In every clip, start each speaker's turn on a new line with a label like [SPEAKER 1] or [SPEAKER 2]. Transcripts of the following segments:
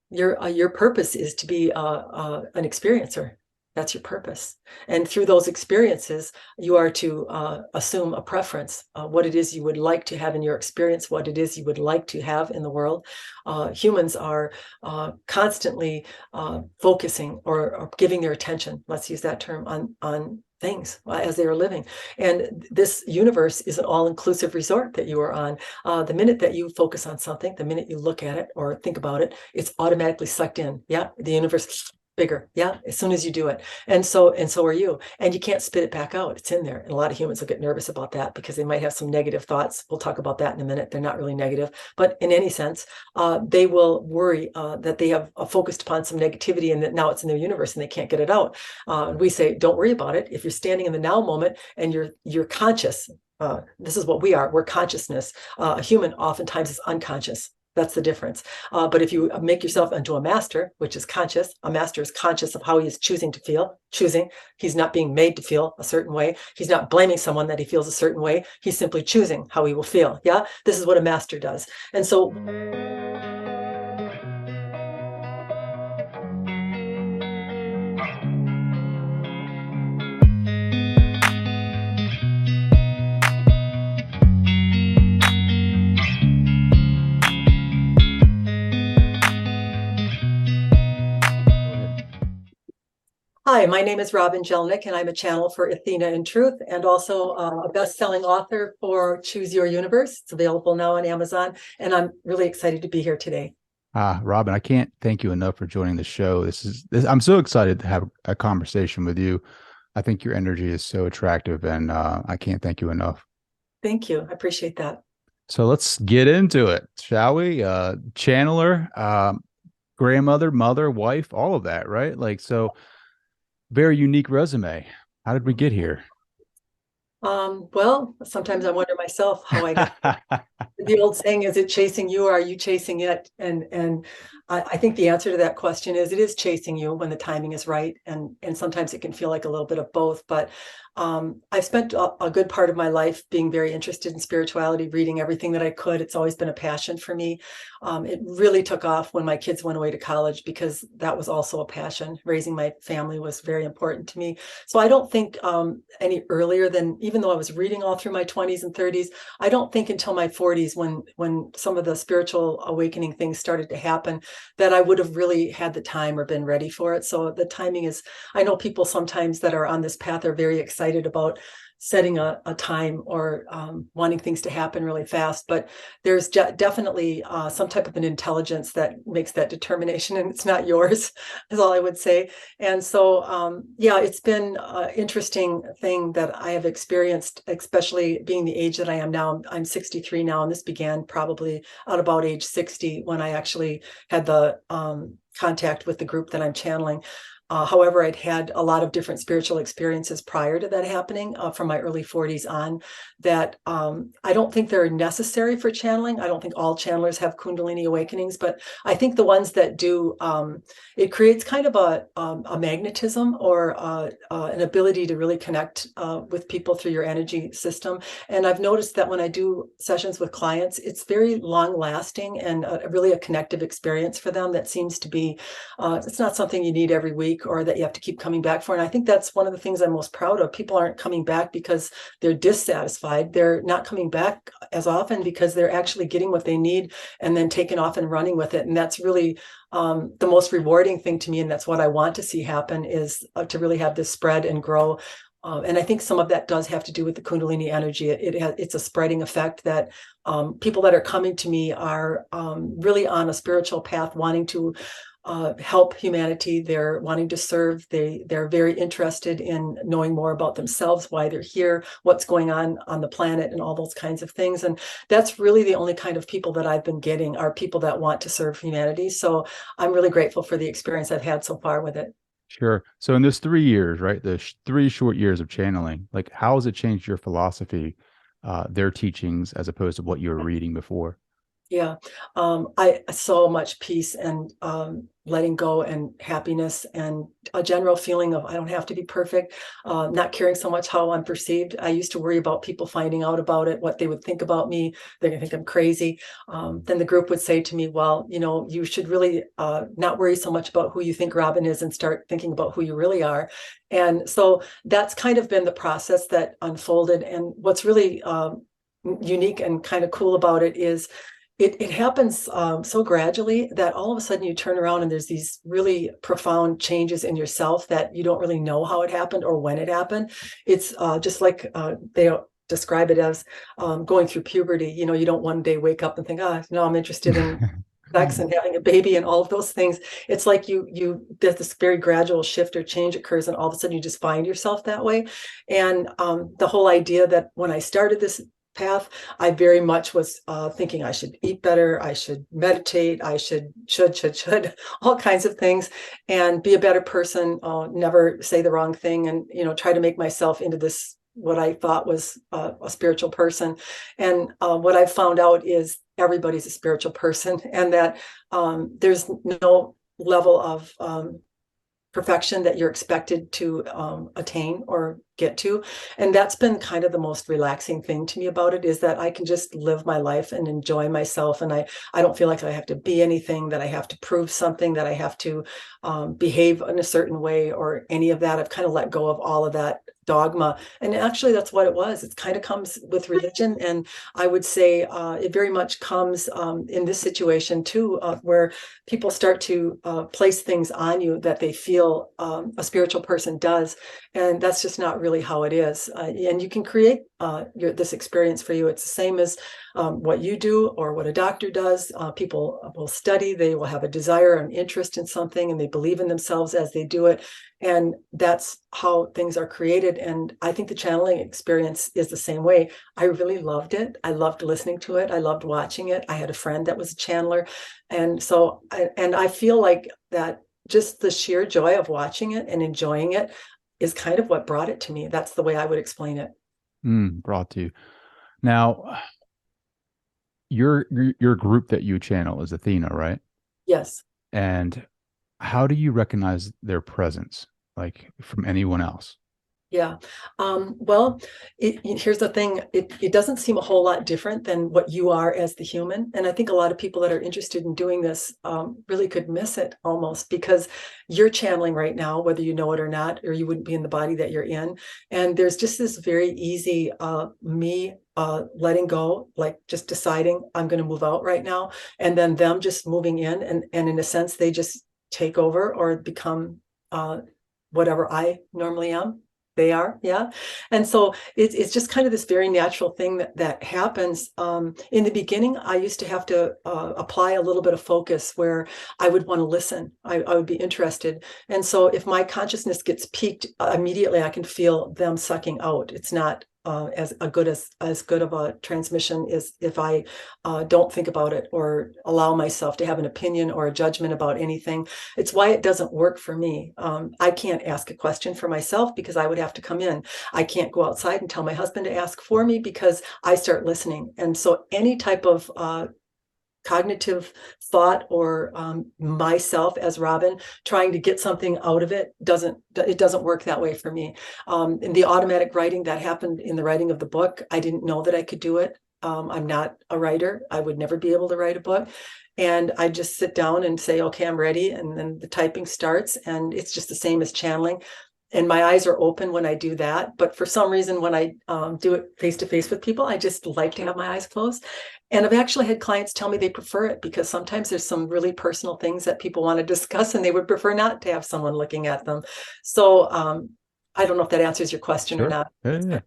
[SPEAKER 1] your purpose is to be an experiencer. That's your purpose. And through those experiences, you are to assume a preference, what it is you would like to have in your experience, what it is you would like to have in the world. Humans are constantly focusing or giving their attention, let's use that term, on things as they are living. And this universe is an all-inclusive resort that you are on. The minute that you focus on something, the minute you look at it or think about it, it's automatically sucked in. Yeah, the universe bigger. Yeah, as soon as you do it. And so are you. And you can't spit it back out. It's in there. And a lot of humans will get nervous about that because they might have some negative thoughts. We'll talk about that in a minute. They're not really negative, but in any sense, they will worry that they have focused upon some negativity and that now it's in their universe and they can't get it out. We say, don't worry about it. If you're standing in the now moment and you're conscious, this is what we are. We're consciousness. A human oftentimes is unconscious. That's the difference. But if you make yourself into a master, which is conscious, a master is conscious of how he is choosing to feel, He's not being made to feel a certain way. He's not blaming someone that he feels a certain way. He's simply choosing how he will feel. Yeah, this is what a master does. And so
[SPEAKER 2] Go ahead.
[SPEAKER 1] hi, my name is Robin Jelinek, and I'm a channel for Athena in Truth and also a best-selling author for Choose Your Universe. It's available now on Amazon, and I'm really excited to be here today.
[SPEAKER 2] Robin, I can't thank you enough for joining the show. I'm so excited to have a conversation with you. I think your energy is so attractive, and I can't thank you enough.
[SPEAKER 1] Thank you. I appreciate that.
[SPEAKER 2] So let's get into it, shall we? Channeler, grandmother, mother, wife, all of that, right? Like, so very unique resume. How did we get here?
[SPEAKER 1] Well, sometimes I wonder myself how I got. The old saying, is it chasing you or are you chasing it? And I think the answer to that question is it is chasing you when the timing is right. And sometimes it can feel like a little bit of both. But I've spent a good part of my life being very interested in spirituality, reading everything that I could. It's always been a passion for me. It really took off when my kids went away to college because that was also a passion. Raising my family was very important to me. So I don't think any earlier than, even though I was reading all through my 20s and 30s, I don't think until my 40s when some of the spiritual awakening things started to happen that I would have really had the time or been ready for it. So the timing is, I know people sometimes that are on this path are very excited about setting a time or wanting things to happen really fast, but there's definitely some type of an intelligence that makes that determination, and it's not yours, is all I would say. And so, yeah, it's been an interesting thing that I have experienced, especially being the age that I am now. I'm 63 now, and this began probably at about age 60 when I actually had the contact with the group that I'm channeling. However, I'd had a lot of different spiritual experiences prior to that happening from my early 40s on that I don't think they're necessary for channeling. I don't think all channelers have Kundalini awakenings, but I think the ones that do, it creates kind of a magnetism or an ability to really connect with people through your energy system. And I've noticed that when I do sessions with clients, it's very long lasting and really a connective experience for them that seems to be, it's not something you need every week or that you have to keep coming back for. And I think that's one of the things I'm most proud of. People aren't coming back because they're dissatisfied. They're not coming back as often because they're actually getting what they need and then taking off and running with it. And that's really the most rewarding thing to me. And that's what I want to see happen is to really have this spread and grow. And I think some of that does have to do with the Kundalini energy. It's a spreading effect that people that are coming to me are really on a spiritual path, wanting to help humanity. They're wanting to serve. They're very interested in knowing more about themselves, why they're here, what's going on the planet, and all those kinds of things. And that's really the only kind of people that I've been getting are people that want to serve humanity. So I'm really grateful for the experience I've had so far with it.
[SPEAKER 2] Sure. So in those 3 years, right, the 3 short years of channeling, like how has it changed your philosophy, their teachings, as opposed to what you were reading before?
[SPEAKER 1] Yeah. I so much peace and letting go and happiness and a general feeling of I don't have to be perfect, not caring so much how I'm perceived. I used to worry about people finding out about it, what they would think about me. They're going to think I'm crazy. Then the group would say to me, well, you should really not worry so much about who you think Robin is and start thinking about who you really are. And so that's kind of been the process that unfolded. And what's really unique and kind of cool about it is it happens so gradually that all of a sudden you turn around and there's these really profound changes in yourself that you don't really know how it happened or when it happened. It's just like they describe it as going through puberty. You don't one day wake up and think, no, I'm interested in sex and having a baby and all of those things. It's like there's this very gradual shift or change occurs, and all of a sudden you just find yourself that way. And the whole idea that when I started this path, I very much was thinking I should eat better, I should meditate, I should, all kinds of things, and be a better person, never say the wrong thing, and try to make myself into this what I thought was a spiritual person. And what I've found out is everybody's a spiritual person, and that there's no level of perfection that you're expected to attain or get to. And that's been kind of the most relaxing thing to me about it, is that I can just live my life and enjoy myself. And I don't feel like I have to be anything, that I have to prove something, that I have to behave in a certain way or any of that. I've kind of let go of all of that dogma. And actually that's what it was. It kind of comes with religion. And I would say it very much comes in this situation too, where people start to place things on you that they feel a spiritual person does. And that's just not really how it is. And you can create this experience for you. It's the same as what you do or what a doctor does. People will study, they will have a desire, an interest in something, and they believe in themselves as they do it. And that's how things are created. And I think the channeling experience is the same way. I really loved it. I loved listening to it. I loved watching it. I had a friend that was a channeler. And so, I feel like that just the sheer joy of watching it and enjoying it is kind of what brought it to me. That's the way I would explain it.
[SPEAKER 2] Brought to you. Now, your group that you channel is Athena, right?
[SPEAKER 1] Yes.
[SPEAKER 2] And how do you recognize their presence, like from anyone else?
[SPEAKER 1] Yeah. Well, here's the thing. It doesn't seem a whole lot different than what you are as the human. And I think a lot of people that are interested in doing this really could miss it almost, because you're channeling right now, whether you know it or not, or you wouldn't be in the body that you're in. And there's just this very easy me letting go, like just deciding I'm going to move out right now, and then them just moving in. And in a sense, they just take over or become whatever I normally am. They are, yeah. And so it's just kind of this very natural thing that happens. In the beginning, I used to have to apply a little bit of focus where I would want to listen. I would be interested. And so if my consciousness gets peaked, immediately I can feel them sucking out. It's not as good of a transmission is if I don't think about it or allow myself to have an opinion or a judgment about anything. It's why it doesn't work for me. I can't ask a question for myself because I would have to come in. I can't go outside and tell my husband to ask for me because I start listening. And so any type of cognitive thought or myself as Robin trying to get something out of it doesn't work that way for me. In the automatic writing that happened in the writing of the book, I didn't know that I could do it. I'm not a writer. I would never be able to write a book. And I just sit down and say, okay, I'm ready. And then the typing starts, and it's just the same as channeling. And my eyes are open when I do that. But for some reason, when I do it face to face with people, I just like to have my eyes closed. And I've actually had clients tell me they prefer it because sometimes there's some really personal things that people want to discuss and they would prefer not to have someone looking at them. So I don't know if that answers your question or
[SPEAKER 2] Sure.
[SPEAKER 1] not.
[SPEAKER 2] Yeah.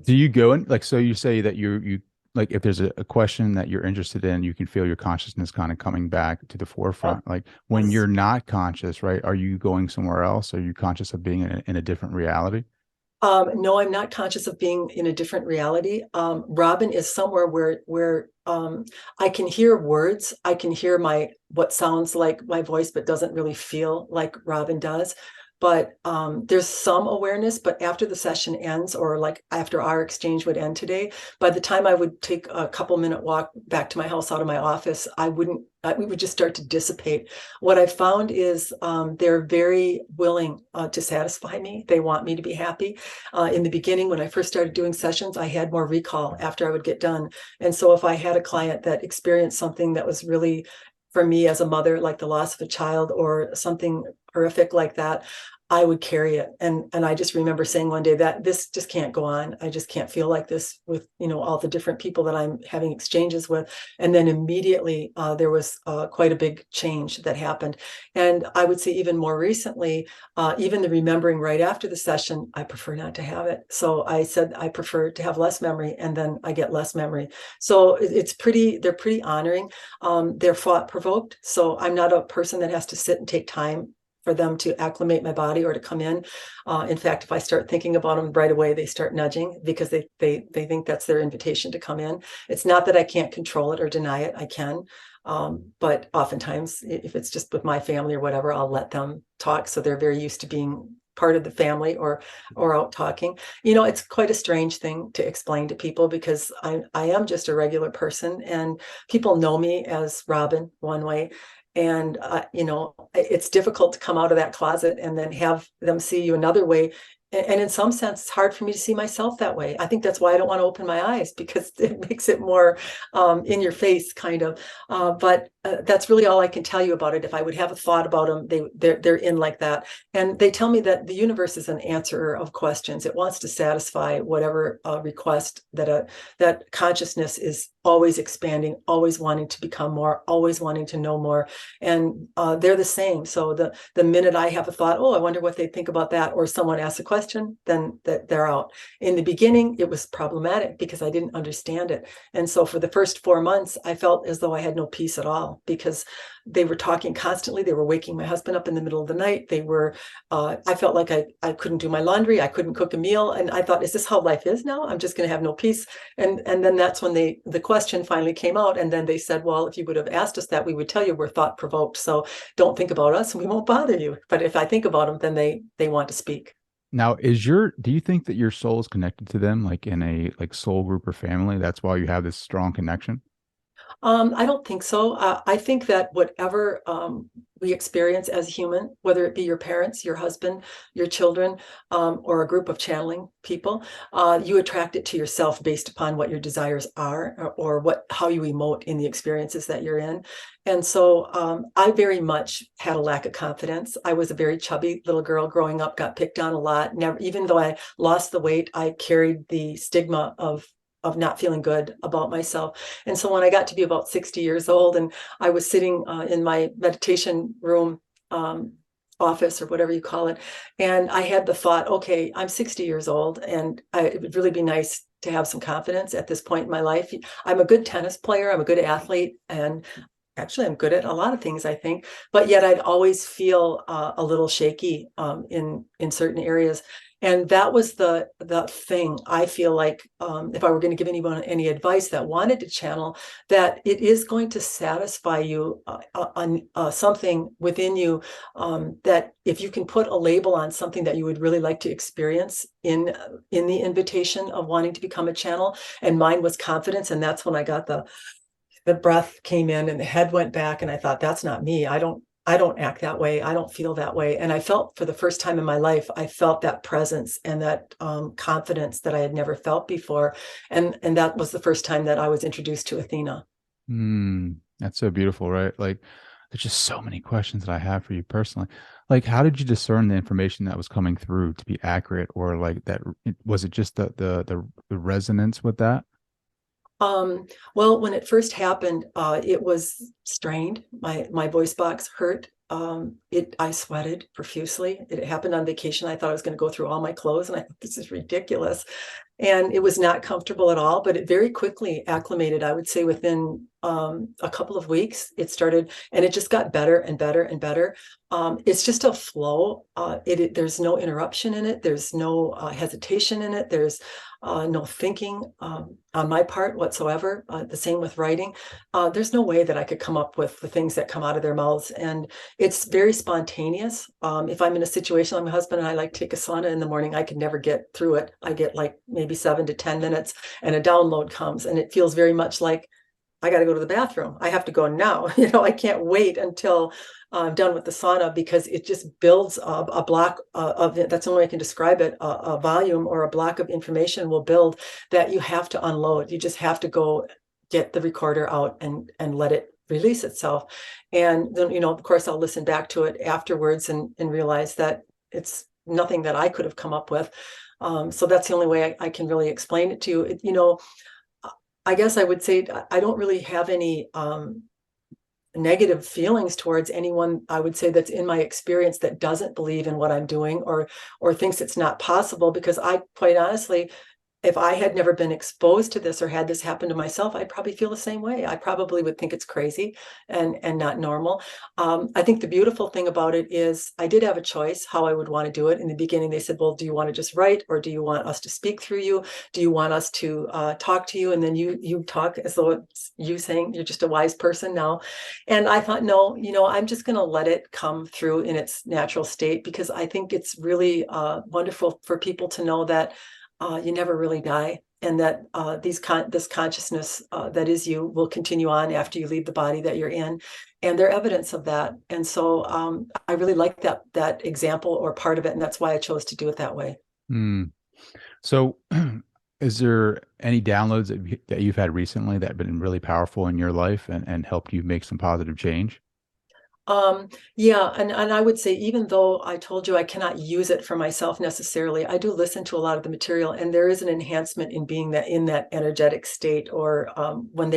[SPEAKER 2] Do you go in like, so you say that you like, if there's a question that you're interested in, you can feel your consciousness kind of coming back to the forefront. Like when
[SPEAKER 1] Yes.
[SPEAKER 2] you're not conscious, right? Are you going somewhere else? Are you conscious of being in a different reality?
[SPEAKER 1] No, I'm not conscious of being in a different reality. Robin is somewhere where I can hear words. I can hear what sounds like my voice, but doesn't really feel like Robin does. but there's some awareness. But after the session ends, or like after our exchange would end today, by the time I would take a couple minute walk back to my house out of my office, we would just start to dissipate. What I found is they're very willing to satisfy me. They want me to be happy. In the beginning, when I first started doing sessions, I had more recall after I would get done. And so if I had a client that experienced something that was really, for me as a mother, like the loss of a child or something horrific like that, I would carry it. And I just remember saying one day that this just can't go on. I just can't feel like this with, all the different people that I'm having exchanges with. And then immediately there was quite a big change that happened. And I would say even more recently, even the remembering right after the session, I prefer not to have it. So I said, I prefer to have less memory, and then I get less memory. So they're pretty honoring. They're thought provoked. So I'm not a person that has to sit and take time for them to acclimate my body or to come in. In fact, if I start thinking about them right away, they start nudging because they think that's their invitation to come in. It's not that I can't control it or deny it. I can. But oftentimes, if it's just with my family or whatever, I'll let them talk. So they're very used to being part of the family or out talking. It's quite a strange thing to explain to people, because I am just a regular person, and people know me as Robin one way. And, it's difficult to come out of that closet and then have them see you another way. And in some sense, it's hard for me to see myself that way. I think that's why I don't want to open my eyes, because it makes it more in your face, kind of. But that's really all I can tell you about it. If I would have a thought about them, they're in like that. And they tell me that the universe is an answerer of questions. It wants to satisfy whatever request that consciousness is always expanding, always wanting to become more, always wanting to know more. And they're the same. So the minute I have a thought, oh, I wonder what they think about that, or someone asks a question, then they're out. In the beginning, it was problematic because I didn't understand it. And so for the first 4 months, I felt as though I had no peace at all, because they were talking constantly. They were waking my husband up in the middle of the night. I felt like I couldn't do my laundry. I couldn't cook a meal. And I thought, is this how life is now? I'm just going to have no peace. And then that's when the question finally came out. And then they said, well, if you would have asked us that, we would tell you we're thought provoked. So don't think about us and we won't bother you. But if I think about them, then they want to speak.
[SPEAKER 2] Now, do you think that your soul is connected to them, like in a like soul group or family? That's why you have this strong connection?
[SPEAKER 1] I don't think so. I think that whatever we experience as human, whether it be your parents, your husband, your children, or a group of channeling people, you attract it to yourself based upon what your desires are, or how you emote in the experiences that you're in. And so I very much had a lack of confidence. I was a very chubby little girl growing up, got picked on a lot. Never, even though I lost the weight, I carried the stigma of not feeling good about myself. And so when I got to be about 60 years old, and I was sitting in my meditation room, office, or whatever you call it, and I had the thought, okay, I'm 60 years old, and it would really be nice to have some confidence at this point in my life. I'm a good tennis player. I'm a good athlete. And actually, I'm good at a lot of things, I think, but yet I'd always feel a little shaky in certain areas. And that was the thing. I feel like if I were going to give anyone any advice that wanted to channel, that it is going to satisfy you on something within you, that if you can put a label on something that you would really like to experience in the invitation of wanting to become a channel. And mine was confidence, and that's when I got the breath came in and the head went back, and I thought, that's not me. I don't act that way. I don't feel that way. And I felt, for the first time in my life, I felt that presence and that confidence that I had never felt before. And that was the first time that I was introduced to Athena.
[SPEAKER 2] That's so beautiful, right? Like, there's just so many questions that I have for you personally. Like, how did you discern the information that was coming through to be accurate, or like that? Was it just the resonance with that?
[SPEAKER 1] Well, when it first happened, it was strained. My voice box hurt. I sweated profusely. It happened on vacation. I thought I was going to go through all my clothes, and I thought, this is ridiculous. And it was not comfortable at all, but it very quickly acclimated. I would say within a couple of weeks, it started, and it just got better and better and better. It's just a flow. There's no interruption in it. There's no hesitation in it. no thinking on my part whatsoever. The same with writing. There's no way that I could come up with the things that come out of their mouths. And it's very spontaneous. If I'm in a situation like my husband and I like take a sauna in the morning, I could never get through it. I get like maybe 7 to 10 minutes and a download comes, and it feels very much like I got to go to the bathroom. I have to go now. I can't wait until I'm done with the sauna, because it just builds a block of it. That's the only way I can describe it. A volume or a block of information will build that you have to unload. You just have to go get the recorder out and let it release itself. And then, of course, I'll listen back to it afterwards and realize that it's nothing that I could have come up with. So that's the only way I can really explain it to you. I guess I would say I don't really have any negative feelings towards anyone, I would say, that's in my experience that doesn't believe in what I'm doing or thinks it's not possible, because I, quite honestly, if I had never been exposed to this or had this happen to myself, I'd probably feel the same way. I probably would think it's crazy and not normal. I think the beautiful thing about it is I did have a choice how I would want to do it. In the beginning, they said, well, do you want to just write, or do you want us to speak through you? Do you want us to talk to you? And then you talk as though it's you saying you're just a wise person now. And I thought, no, I'm just going to let it come through in its natural state, because I think it's really wonderful for people to know that you never really die, and that this consciousness that is you will continue on after you leave the body that you're in, and they're evidence of that. And so I really like that example or part of it, and that's why I chose to do it that way.
[SPEAKER 2] Mm. So, is there any downloads that you've had recently that have been really powerful in your life and helped you make some positive change?
[SPEAKER 1] Yeah, and I would say, even though I told you I cannot use it for myself necessarily, I do listen to a lot of the material, and there is an enhancement in being in that energetic state, or when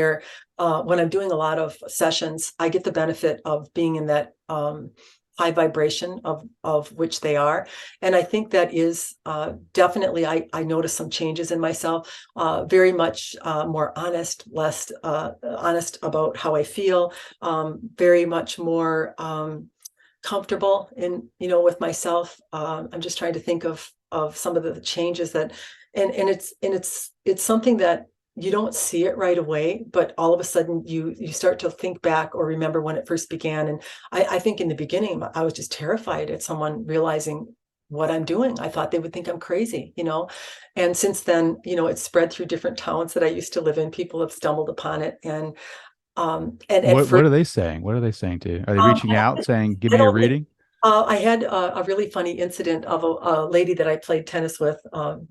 [SPEAKER 1] I'm doing a lot of sessions, I get the benefit of being in that high vibration of which they are. And I think that is definitely, I noticed some changes in myself, very much more honest, less honest about how I feel, very much more comfortable with myself. I'm just trying to think of some of the changes and it's something that you don't see it right away, but all of a sudden you start to think back or remember when it first began. And I think in the beginning, I was just terrified at someone realizing what I'm doing. I thought they would think I'm crazy, and since then, it's spread through different towns that I used to live in. People have stumbled upon it. And at
[SPEAKER 2] What
[SPEAKER 1] first,
[SPEAKER 2] are they saying? What are they saying to you? Are they reaching out saying, "Give
[SPEAKER 1] I
[SPEAKER 2] me a
[SPEAKER 1] don't think
[SPEAKER 2] reading"?
[SPEAKER 1] I had a really funny incident of a lady that I played tennis with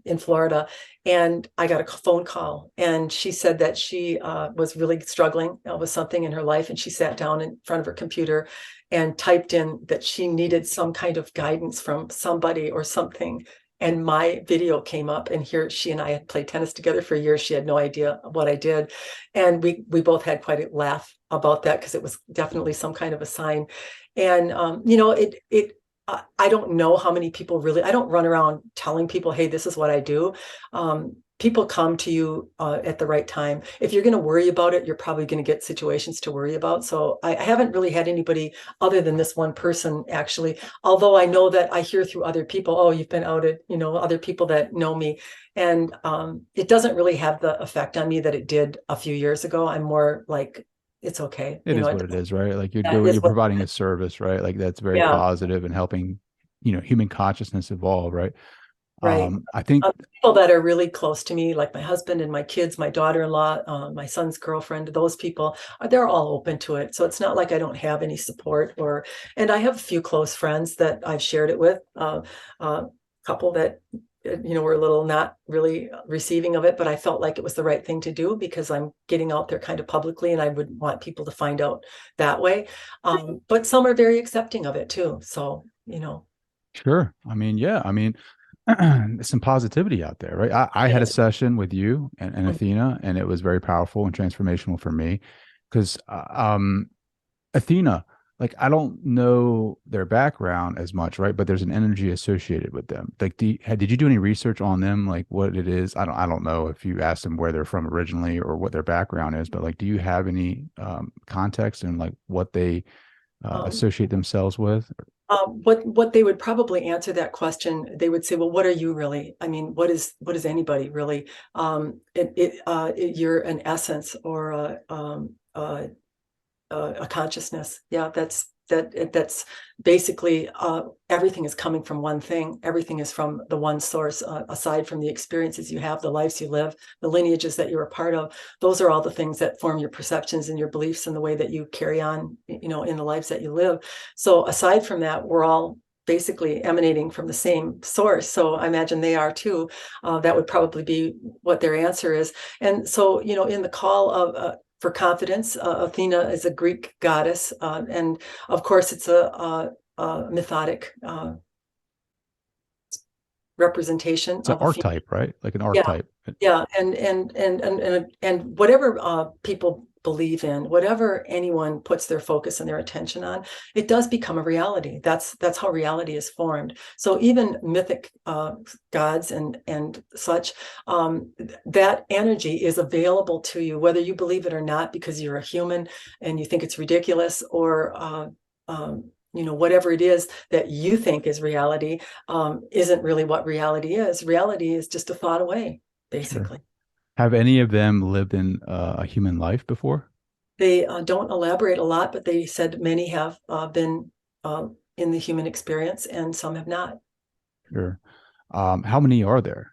[SPEAKER 1] in Florida, and I got a phone call, and she said that she was really struggling with something in her life, and she sat down in front of her computer and typed in that she needed some kind of guidance from somebody or something. And my video came up, and here she and I had played tennis together for years. She had no idea what I did, and we both had quite a laugh about that, because it was definitely some kind of a sign. And I don't know how many people really, I don't run around telling people, hey, this is what I do. People come to you at the right time. If you're going to worry about it, you're probably going to get situations to worry about. So I haven't really had anybody other than this one person, actually, although I know that I hear through other people, oh, you've been outed, other people that know me. And it doesn't really have the effect on me that it did a few years ago. I'm more like, it's okay.
[SPEAKER 2] It is what it is, right? Like
[SPEAKER 1] That is
[SPEAKER 2] you're
[SPEAKER 1] what,
[SPEAKER 2] providing a service, right? Like that's very
[SPEAKER 1] yeah,
[SPEAKER 2] positive and helping, human consciousness evolve, right?
[SPEAKER 1] right.
[SPEAKER 2] I think
[SPEAKER 1] People that are really close to me, like my husband and my kids, my daughter-in-law, my son's girlfriend, those people, they're all open to it. So it's not like I don't have any support, and I have a few close friends that I've shared it with, a couple that, were a little not really receiving of it, but I felt like it was the right thing to do, because I'm getting out there kind of publicly, and I would want people to find out that way. But some are very accepting of it too. So,
[SPEAKER 2] sure. I mean, yeah. I mean, there's some positivity out there, right? I had a
[SPEAKER 1] yes.
[SPEAKER 2] session with you and Athena, and it was very powerful and transformational for me because Athena, like I don't know their background as much, right? But there's an energy associated with them. Like, did you do any research on them, like what it is? I don't know if you asked them where they're from originally or what their background is, but like, do you have any context and like what they
[SPEAKER 1] Um,
[SPEAKER 2] associate themselves with?
[SPEAKER 1] What they would probably answer that question, they would say, well, what are you really? I mean, what is anybody really? You're an essence or a consciousness. Yeah, that's basically everything is coming from one thing. Everything is from the one source. Aside from the experiences you have, the lives you live, the lineages that you're a part of, those are all the things that form your perceptions and your beliefs and the way that you carry on, in the lives that you live. So aside from that, we're all basically emanating from the same source. So I imagine they are too. That would probably be what their answer is. And so, in the call of for confidence, Athena is a Greek goddess, and of course, it's a mythic representation
[SPEAKER 2] It's an
[SPEAKER 1] of a female.
[SPEAKER 2] archetype, right? Like an
[SPEAKER 1] Yeah,
[SPEAKER 2] archetype.
[SPEAKER 1] yeah, and whatever people believe in, whatever anyone puts their focus and their attention on, it does become a reality. That's how reality is formed. So even mythic gods and such, that energy is available to you, whether you believe it or not, because you're a human and you think it's ridiculous, or whatever it is that you think is reality, isn't really what reality is. Reality is just a thought away,
[SPEAKER 2] Sure.
[SPEAKER 1] basically.
[SPEAKER 2] Have any of them lived in a human life before?
[SPEAKER 1] They don't elaborate a lot, but they said many have been in the human experience and some have not.
[SPEAKER 2] Sure. How many are there?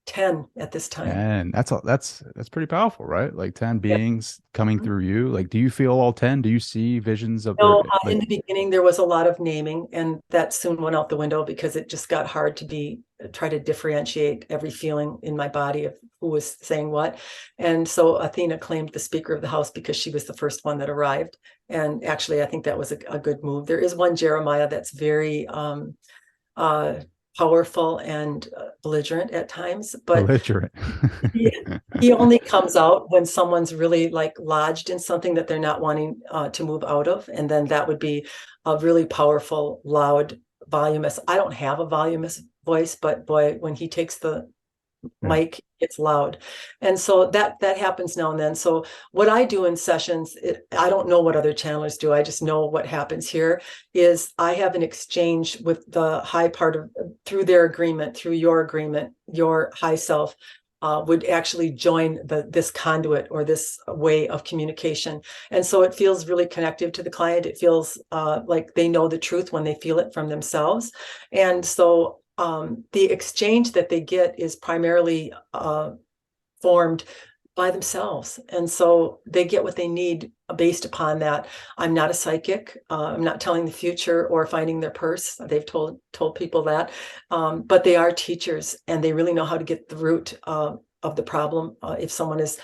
[SPEAKER 1] 10 at this time.
[SPEAKER 2] 10. That's pretty powerful, right? Like 10
[SPEAKER 1] Yeah.
[SPEAKER 2] beings coming through you. Like, do you feel all 10? Do you see visions of
[SPEAKER 1] No,
[SPEAKER 2] their
[SPEAKER 1] in
[SPEAKER 2] like
[SPEAKER 1] the beginning, there was a lot of naming, and that soon went out the window because it just got hard to try to differentiate every feeling in my body of who was saying what. And so Athena claimed the Speaker of the House because she was the first one that arrived. And actually, I think that was a good move. There is one Jeremiah that's very uh, powerful and belligerent at times, but
[SPEAKER 2] belligerent?
[SPEAKER 1] he, he only comes out when someone's really like lodged in something that they're not wanting to move out of. And then that would be a really powerful, loud, voluminous. I don't have a voluminous voice, but boy, when he takes the
[SPEAKER 2] Yeah.
[SPEAKER 1] mic, it's loud. And so that happens now and then. So what I do in sessions, I don't know what other channelers do. I just know what happens here is I have an exchange with the high part of, through their agreement, through your agreement, your high self would actually join this conduit or this way of communication. And so it feels really connective to the client. It feels like they know the truth when they feel it from themselves. And so the exchange that they get is primarily formed by themselves. And so they get what they need based upon that. I'm not a psychic. I'm not telling the future or finding their purse. They've told people that. But they are teachers and they really know how to get the root of the problem if someone is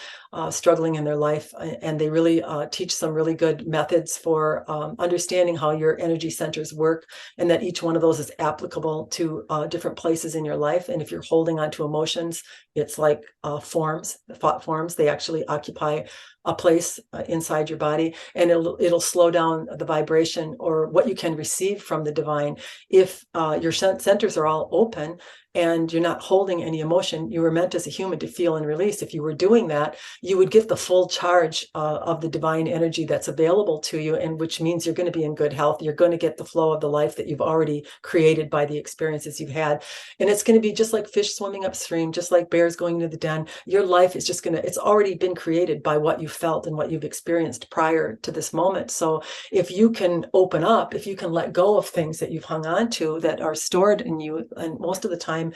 [SPEAKER 1] struggling in their life. And they really teach some really good methods for understanding how your energy centers work, and that each one of those is applicable to different places in your life. And if you're holding on to emotions, it's like forms, thought forms. They actually occupy a place inside your body, and it'll slow down the vibration or what you can receive from the divine. If your centers are all open and you're not holding any emotion, you were meant as a human to feel and release. If you were doing that, you would get the full charge of the divine energy that's available to you, and which means you're going to be in good health. You're going to get the flow of the life that you've already created by the experiences you've had. And it's going to be just like fish swimming upstream, just like bears going into the den. Your life is just it's already been created by what you felt and what you've experienced prior to this moment. So if you can open up, if you can let go of things that you've hung on to that are stored in you, and most of the time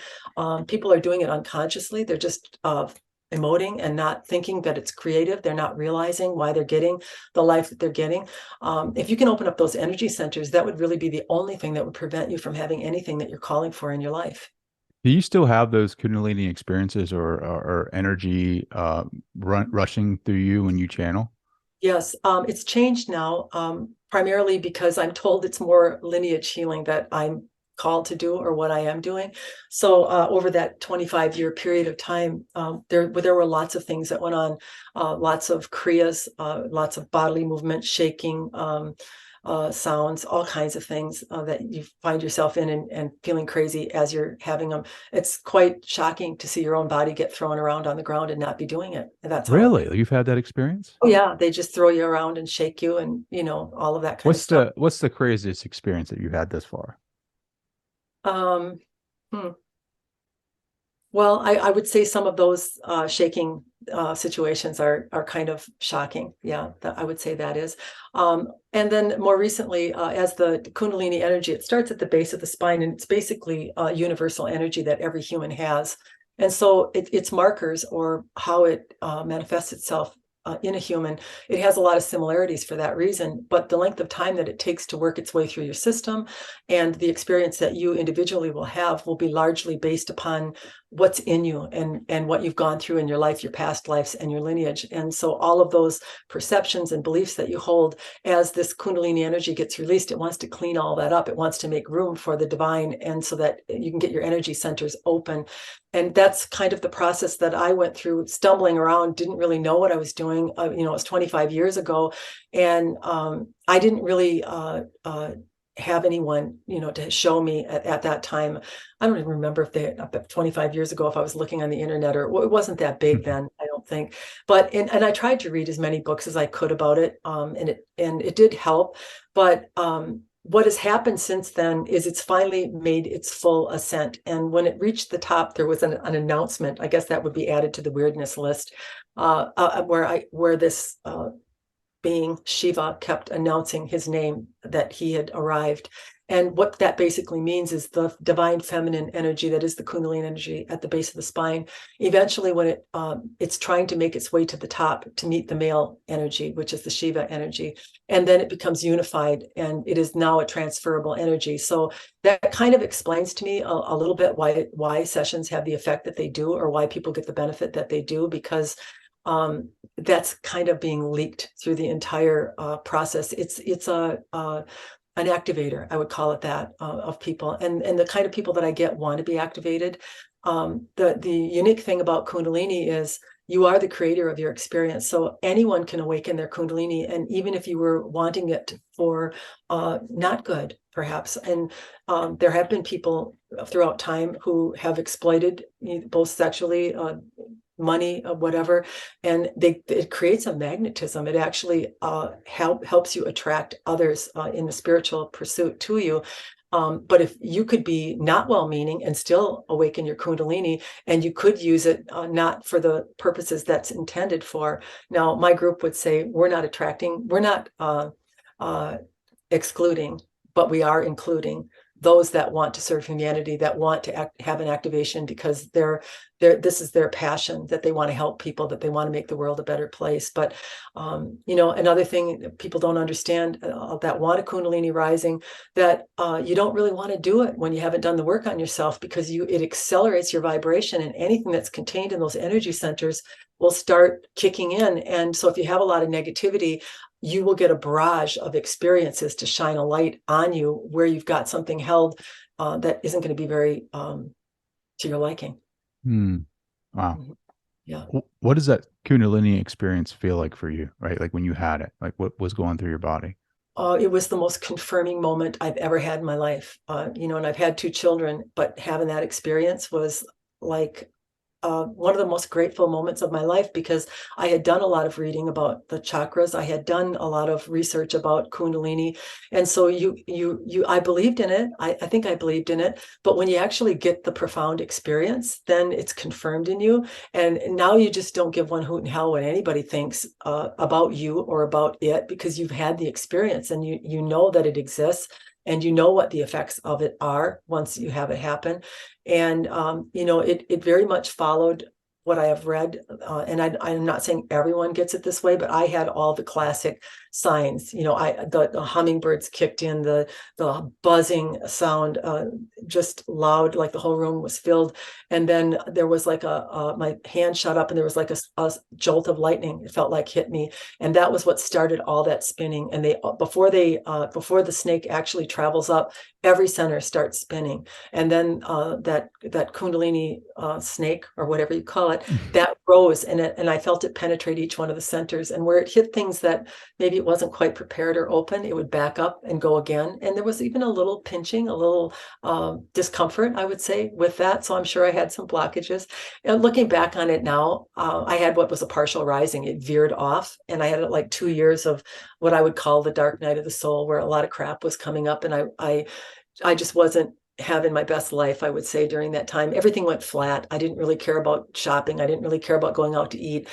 [SPEAKER 1] people are doing it unconsciously. They're just emoting and not thinking that it's creative. They're not realizing why they're getting the life that they're getting. If you can open up those energy centers, that would really be the only thing that would prevent you from having anything that you're calling for in your life.
[SPEAKER 2] Do you still have those Kundalini experiences or energy rushing through you when you channel?
[SPEAKER 1] Yes, it's changed now, primarily because I'm told it's more lineage healing that I'm called to do, or what I am doing. So over that 25-year period of time, there were lots of things that went on, lots of kriyas, lots of bodily movement, shaking, sounds, all kinds of things that you find yourself in and feeling crazy as you're having them. It's quite shocking to see your own body get thrown around on the ground and not be doing it. And that's how it feels.
[SPEAKER 2] Really? You've had that experience?
[SPEAKER 1] Oh yeah, they just throw you around and shake you and all of that kind of stuff.
[SPEAKER 2] What's the craziest experience that you've had this far?
[SPEAKER 1] Um, hmm. Well, I would say some of those shaking situations are kind of shocking. Yeah, I would say that is. And then more recently, as the Kundalini energy, it starts at the base of the spine, and it's basically universal energy that every human has. And so its markers, or how it manifests itself in a human, it has a lot of similarities for that reason. But the length of time that it takes to work its way through your system and the experience that you individually will have will be largely based upon what's in you and what you've gone through in your life, your past lives and your lineage. And so all of those perceptions and beliefs that you hold, as this Kundalini energy gets released, it wants to clean all that up. It wants to make room for the divine, and so that you can get your energy centers open. And that's kind of the process that I went through, stumbling around, didn't really know what I was doing. It was 25 years ago. And I didn't really have anyone, to show me at that time. I don't even remember if 25 years ago, if I was looking on the internet, or it wasn't that big then, I don't think. But, and I tried to read as many books as I could about it. And it did help. But, what has happened since then is it's finally made its full ascent. And when it reached the top, there was an announcement. I guess that would be added to the weirdness list, where this being Shiva kept announcing his name, that he had arrived. And what that basically means is the divine feminine energy that is the Kundalini energy at the base of the spine. Eventually, when it's trying to make its way to the top to meet the male energy, which is the Shiva energy, and then it becomes unified, and it is now a transferable energy. So that kind of explains to me a little bit why sessions have the effect that they do, or why people get the benefit that they do, because that's kind of being leaked through the entire process. It's an activator, I would call it that, of people, and the kind of people that I get want to be activated. The unique thing about Kundalini is you are the creator of your experience, so anyone can awaken their Kundalini, and even if you were wanting it for not good, perhaps. And there have been people throughout time who have exploited, both sexually, money, whatever, and it creates a magnetism. It actually helps you attract others in the spiritual pursuit to you. But if you could be not well-meaning and still awaken your Kundalini, and you could use it not for the purposes that's intended for. Now, my group would say we're not excluding, but we are including those that want to serve humanity, that want to have an activation because this is their passion, that they want to help people, that they want to make the world a better place. But another thing that people don't understand, that want a Kundalini rising, that you don't really want to do it when you haven't done the work on yourself, because it accelerates your vibration, and anything that's contained in those energy centers will start kicking in. And so if you have a lot of negativity, you will get a barrage of experiences to shine a light on you where you've got something held that isn't going to be very to your liking.
[SPEAKER 2] Wow.
[SPEAKER 1] Yeah.
[SPEAKER 2] What does that Kundalini experience feel like for you, right? Like when you had it, like what was going through your body?
[SPEAKER 1] It was the most confirming moment I've ever had in my life. And I've had 2 children, but having that experience was like one of the most grateful moments of my life, because I had done a lot of reading about the chakras. I had done a lot of research about Kundalini. And so I believed in it. I think I believed in it. But when you actually get the profound experience, then it's confirmed in you. And now you just don't give one hoot in hell what anybody thinks about you or about it, because you've had the experience, and you know that it exists, and you know what the effects of it are once you have it happen. And it very much followed what I have read, and I'm not saying everyone gets it this way, but I had all the classic signs. The hummingbirds kicked in, the buzzing sound, just loud, like the whole room was filled. And then there was like my hand shut up, and there was like a jolt of lightning. It felt like hit me, and that was what started all that spinning. And before the snake actually travels up, every center starts spinning, and then that Kundalini snake, or whatever you call it, that rose, and I felt it penetrate each one of the centers, and where it hit things that maybe it wasn't quite prepared or open, it would back up and go again. And there was even a little pinching, a little discomfort, I would say, with that. So I'm sure I had some blockages. And looking back on it now, I had what was a partial rising. It veered off, and I had like 2 years of what I would call the dark night of the soul, where a lot of crap was coming up, and I just wasn't having my best life, I would say, during that time. Everything went flat. I didn't really care about shopping. I didn't really care about going out to eat.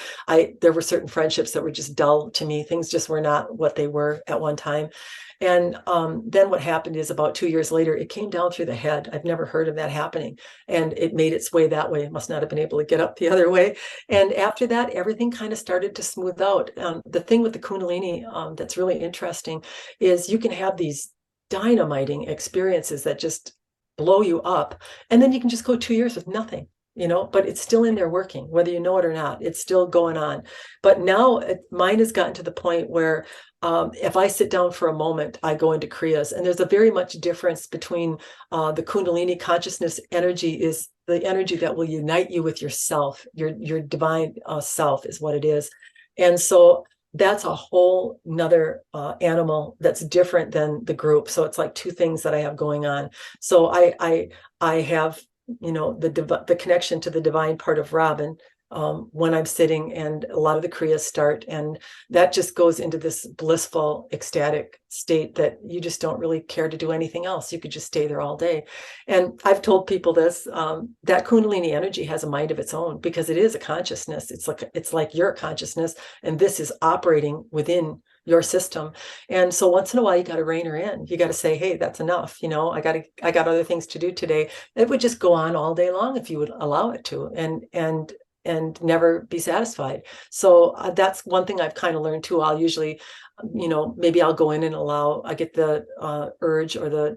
[SPEAKER 1] There were certain friendships that were just dull to me. Things just were not what they were at one time. And then what happened is about 2 years later, it came down through the head. I've never heard of that happening. And it made its way that way. It must not have been able to get up the other way. And after that, everything kind of started to smooth out. The thing with the Kundalini that's really interesting is you can have these dynamiting experiences that just blow you up, and then you can just go 2 years with nothing, but it's still in there working, whether you know it or not. It's still going on. But now mine has gotten to the point where if I sit down for a moment, I go into kriyas, and there's a very much difference between the Kundalini consciousness energy is the energy that will unite you with yourself. Your divine self is what it is. And so that's a whole nother animal that's different than the group. So it's like two things that I have going on. So I have, the connection to the divine part of Robin when I'm sitting, and a lot of the kriyas start, and that just goes into this blissful, ecstatic state that you just don't really care to do anything else. You could just stay there all day. And I've told people this, that Kundalini energy has a mind of its own, because it is a consciousness. It's like your consciousness, and this is operating within your system. And so once in a while, you got to rein her in. You got to say, hey, that's enough. I got other things to do today. It would just go on all day long if you would allow it to, and never be satisfied. So that's one thing I've kind of learned too. I'll usually, maybe I'll go in and I get the urge or the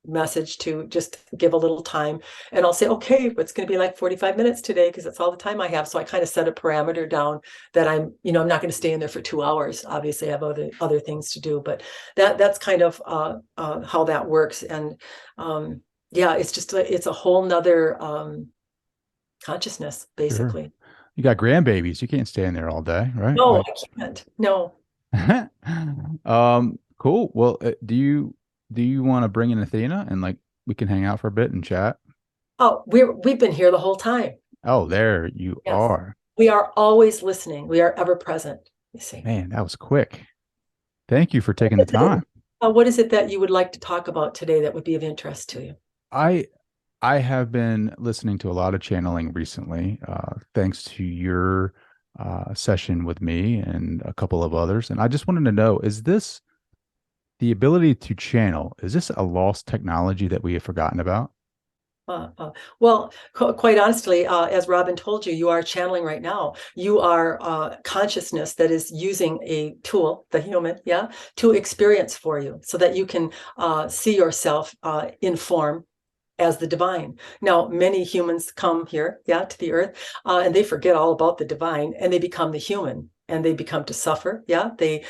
[SPEAKER 1] message to just give a little time, and I'll say, okay, it's going to be like 45 minutes today, because that's all the time I have. So I kind of set a parameter down that I'm not going to stay in there for 2 hours. Obviously I have other things to do, but that's kind of how that works. And yeah, it's a whole nother consciousness,
[SPEAKER 2] Sure.
[SPEAKER 1] basically.
[SPEAKER 2] You got grandbabies. You can't stay in there all day, right?
[SPEAKER 1] No,
[SPEAKER 2] Like,
[SPEAKER 1] I can't. No.
[SPEAKER 2] cool. Well, do you want to bring in Athena and like we can hang out for a bit and chat?
[SPEAKER 1] Oh, we've been here the whole time.
[SPEAKER 2] Oh, there you
[SPEAKER 1] Yes.
[SPEAKER 2] are.
[SPEAKER 1] We are always listening. We are ever present, you see.
[SPEAKER 2] Man, that was quick. Thank you for taking the
[SPEAKER 1] What is it
[SPEAKER 2] time.
[SPEAKER 1] what is it that you would like to talk about today that would be of interest to you?
[SPEAKER 2] I I have been listening to a lot of channeling recently, thanks to your session with me and a couple of others. And I just wanted to know, is this the ability to channel? Is this a lost technology that we have forgotten about?
[SPEAKER 1] Uh, uh, well, quite honestly, as Robin told you, you are channeling right now. You are consciousness that is using a tool, the human, yeah, to experience for you, so that you can see yourself in form as the divine. Now, many humans come here, yeah, to the earth, and they forget all about the divine, and they become the human. And they become to suffer. Yeah, they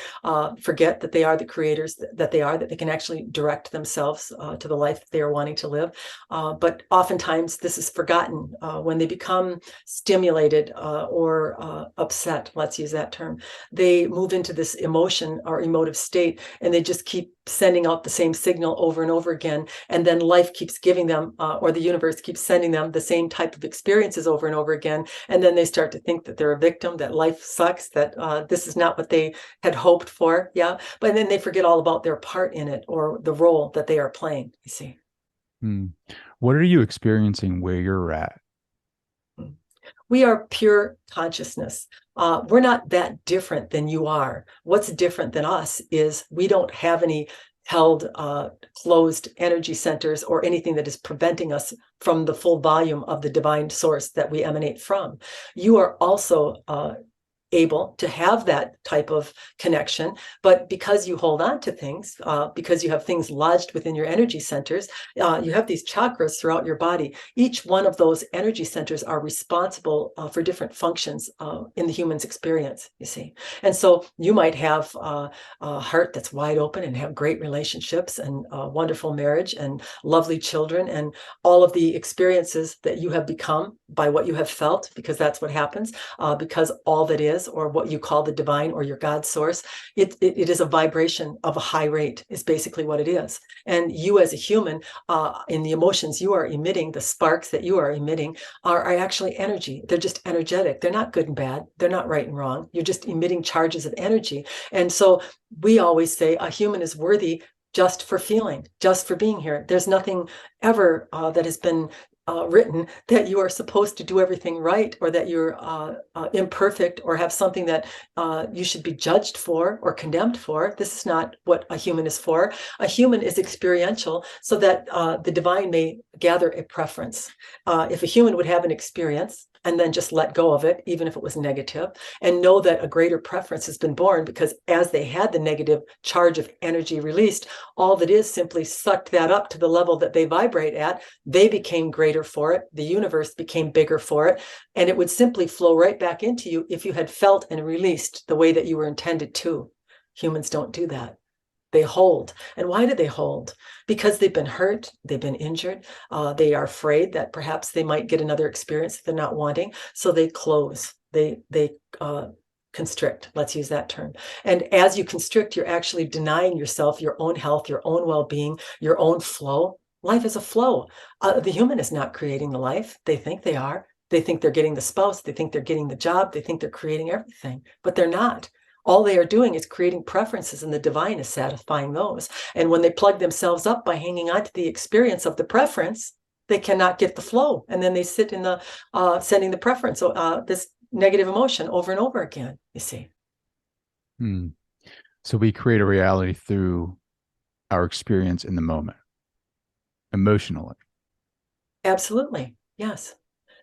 [SPEAKER 1] forget that they are the creators, that they can actually direct themselves to the life that they are wanting to live. But oftentimes, this is forgotten when they become stimulated or upset. Let's use that term. They move into this emotion or emotive state, and they just keep sending out the same signal over and over again. And then life keeps giving them, or the universe keeps sending them the same type of experiences over and over again. And then they start to think that they're a victim, that life sucks, that this is not what they had hoped for. Yeah. But then they forget all about their part in it, or the role that they are playing, you see.
[SPEAKER 2] Hmm. What are you experiencing where you're at?
[SPEAKER 1] We are pure consciousness. We're not that different than you are. What's different than us is we don't have any held closed energy centers or anything that is preventing us from the full volume of the divine source that we emanate from. You are also able to have that type of connection, but because you hold on to things, because you have things lodged within your energy centers, you have these chakras throughout your body. Each one of those energy centers are responsible for different functions in the human's experience, you see. And so you might have a heart that's wide open and have great relationships and wonderful marriage and lovely children and all of the experiences that you have become by what you have felt, because that's what happens, because all that is is, or what you call the divine or your God source, it is a vibration of a high rate, is basically what it is. And you as a human, in the emotions you are emitting, the sparks that you are emitting are actually energy. They're just energetic. They're not good and bad. They're not right and wrong. You're just emitting charges of energy. And so we always say a human is worthy just for feeling, just for being here. There's nothing ever that has been written that you are supposed to do everything right, or that you're imperfect, or have something that you should be judged for or condemned for. This is not what a human is for. A human is experiential, so that the divine may gather a preference. If a human would have an experience and then just let go of it, even if it was negative, and know that a greater preference has been born, because as they had the negative charge of energy released, all that is simply sucked that up to the level that they vibrate at. They became greater for it. The universe became bigger for it. And it would simply flow right back into you if you had felt and released the way that you were intended to. Humans don't do that. They hold. And why do they hold? Because they've been hurt, they've been injured, they are afraid that perhaps they might get another experience that they're not wanting. So they close, they constrict, let's use that term. And as you constrict, you're actually denying yourself your own health, your own well-being, your own flow. Life is a flow. The human is not creating the life. They think they are. They think they're getting the spouse. They think they're getting the job. They think they're creating everything, but they're not. All they are doing is creating preferences, and the divine is satisfying those. And when they plug themselves up by hanging on to the experience of the preference, they cannot get the flow. And then they sit in the sending the preference, this negative emotion over and over again, you see.
[SPEAKER 2] So we create a reality through our experience in the moment, emotionally.
[SPEAKER 1] Absolutely. Yes.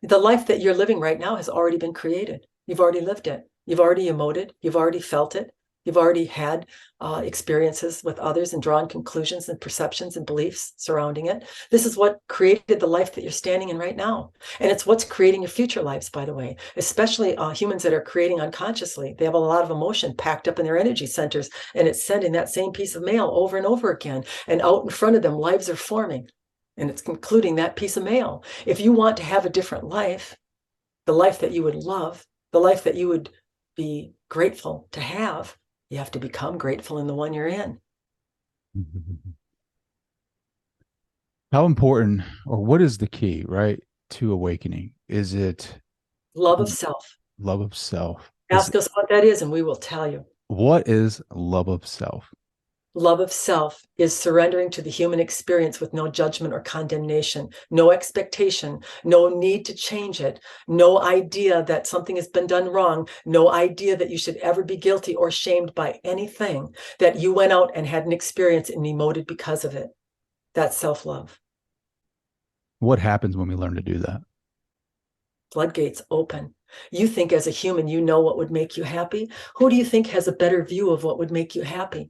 [SPEAKER 1] The life that you're living right now has already been created. You've already lived it. You've already emoted. You've already felt it. You've already had experiences with others and drawn conclusions and perceptions and beliefs surrounding it. This is what created the life that you're standing in right now. And it's what's creating your future lives, by the way, especially humans that are creating unconsciously. They have a lot of emotion packed up in their energy centers, and it's sending that same piece of mail over and over again. And out in front of them, lives are forming. And it's including that piece of mail. If you want to have a different life, the life that you would love, the life that you would be grateful to have, you have to become grateful in the one you're in.
[SPEAKER 2] How important, or what is the key, right, to awakening? Is it
[SPEAKER 1] Love of self.
[SPEAKER 2] love of self?
[SPEAKER 1] Ask us what that is, and we will tell you.
[SPEAKER 2] What is love of self?
[SPEAKER 1] Love of self is surrendering to the human experience with no judgment or condemnation, no expectation, no need to change it, no idea that something has been done wrong, no idea that you should ever be guilty or shamed by anything, that you went out and had an experience and emoted because of it. That's self-love.
[SPEAKER 2] What happens when we learn to do that?
[SPEAKER 1] Floodgates open. You think as a human, you know what would make you happy. Who do you think has a better view of what would make you happy?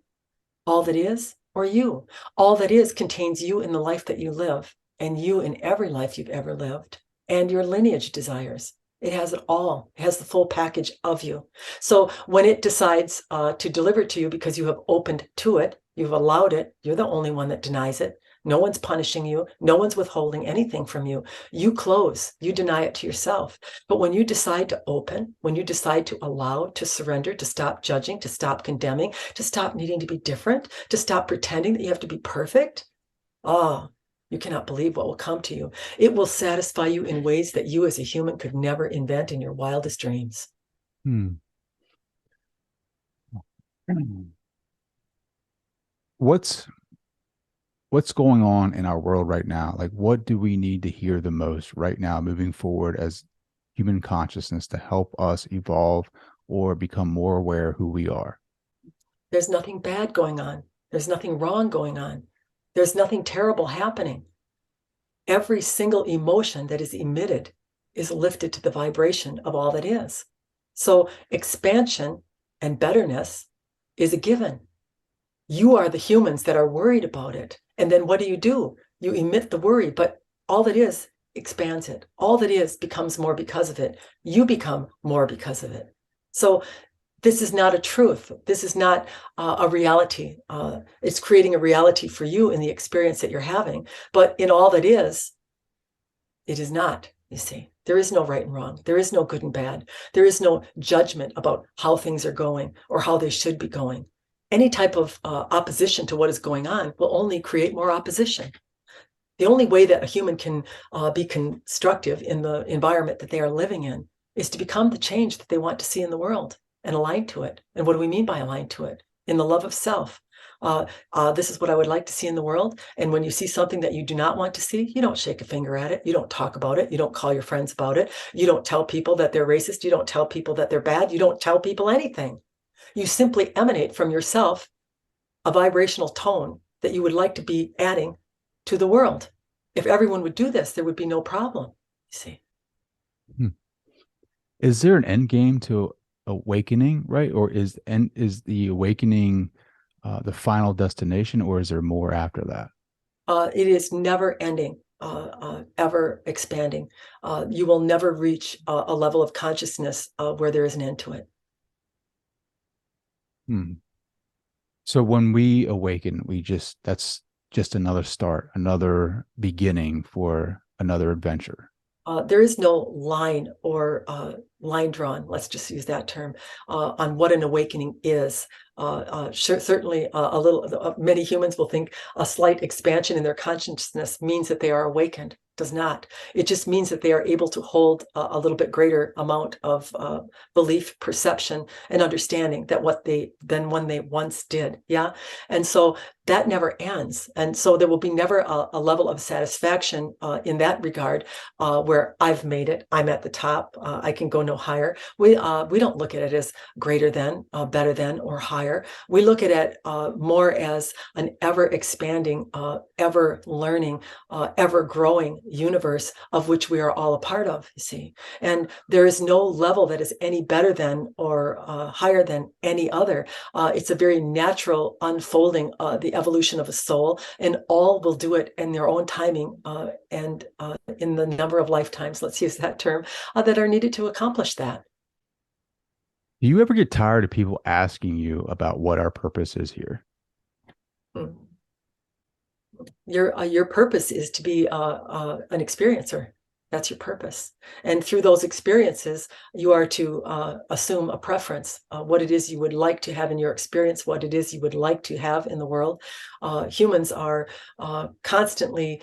[SPEAKER 1] All that is, or you? All that is contains you in the life that you live, and you in every life you've ever lived, and your lineage desires. It has it all. It has the full package of you. So when it decides to deliver it to you because you have opened to it, you've allowed it, you're the only one that denies it. No one's punishing you. No one's withholding anything from you. You close, you deny it to yourself. But when you decide to open, when you decide to allow, to surrender, to stop judging, to stop condemning, to stop needing to be different, to stop pretending that you have to be perfect, you cannot believe what will come to you. It will satisfy you in ways that you as a human could never invent in your wildest dreams.
[SPEAKER 2] What's going on in our world right now? Like, what do we need to hear the most right now moving forward as human consciousness to help us evolve or become more aware of who we are?
[SPEAKER 1] There's nothing bad going on. There's nothing wrong going on. There's nothing terrible happening. Every single emotion that is emitted is lifted to the vibration of all that is. So expansion and betterness is a given. You are the humans that are worried about it. And then what do? You emit the worry, but all that is expands it. All that is becomes more because of it. You become more because of it. So this is not a truth. This is not a reality. It's creating a reality for you in the experience that you're having. But in all that is, it is not. You see, there is no right and wrong. There is no good and bad. There is no judgment about how things are going or how they should be going. Any type of opposition to what is going on will only create more opposition. The only way that a human can be constructive in the environment that they are living in is to become the change that they want to see in the world and align to it. And what do we mean by align to it? In the love of self. This is what I would like to see in the world. And when you see something that you do not want to see, you don't shake a finger at it. You don't talk about it. You don't call your friends about it. You don't tell people that they're racist. You don't tell people that they're bad. You don't tell people anything. You simply emanate from yourself a vibrational tone that you would like to be adding to the world. If everyone would do this, there would be no problem, you see.
[SPEAKER 2] Is there an end game to awakening, right? Or is the awakening the final destination, or is there more after that?
[SPEAKER 1] It is never ending, ever expanding. You will never reach a level of consciousness where there is an end to it.
[SPEAKER 2] So when we awaken, that's just another start, another beginning for another adventure.
[SPEAKER 1] There is no line or line drawn, let's just use that term, on what an awakening is. Certainly, many humans will think a slight expansion in their consciousness means that they are awakened. Does not. It just means that they are able to hold a little bit greater amount of belief, perception, and understanding than when they once did. Yeah. And so that never ends. And so there will be never a level of satisfaction in that regard where I've made it, I'm at the top, I can go no higher. We don't look at it as greater than, better than, or higher. We look at it more as an ever expanding, ever learning, ever growing universe of which we are all a part of, you see. And there is no level that is any better than or higher than any other. It's a very natural unfolding, the evolution of a soul, and all will do it in their own timing and in the number of lifetimes, let's use that term, that are needed to accomplish that.
[SPEAKER 2] Do you ever get tired of people asking you about what our purpose is here?
[SPEAKER 1] Your purpose is to be an experiencer. That's your purpose. And through those experiences, you are to assume a preference, what it is you would like to have in your experience, what it is you would like to have in the world. Humans are constantly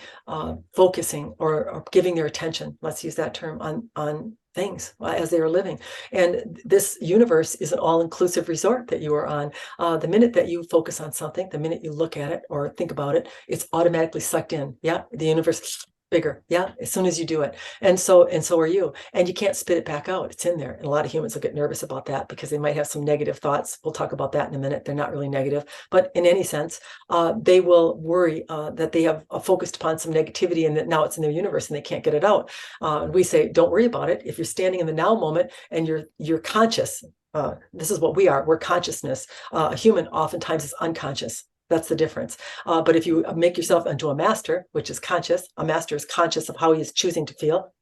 [SPEAKER 1] focusing or giving their attention, let's use that term, on things as they are living. And this universe is an all-inclusive resort that you are on. The minute that you focus on something, the minute you look at it or think about it, it's automatically sucked in. Yeah, the universe bigger. Yeah, as soon as you do it. And so are you. And you can't spit it back out. It's in there. And a lot of humans will get nervous about that because they might have some negative thoughts. We'll talk about that in a minute. They're not really negative, but in any sense, they will worry that they have focused upon some negativity and that now it's in their universe and they can't get it out. We say, don't worry about it. If you're standing in the now moment and you're conscious, this is what we are. We're consciousness. A human oftentimes is unconscious. That's the difference. But if you make yourself into a master, which is conscious, a master is conscious of how he is choosing to feel,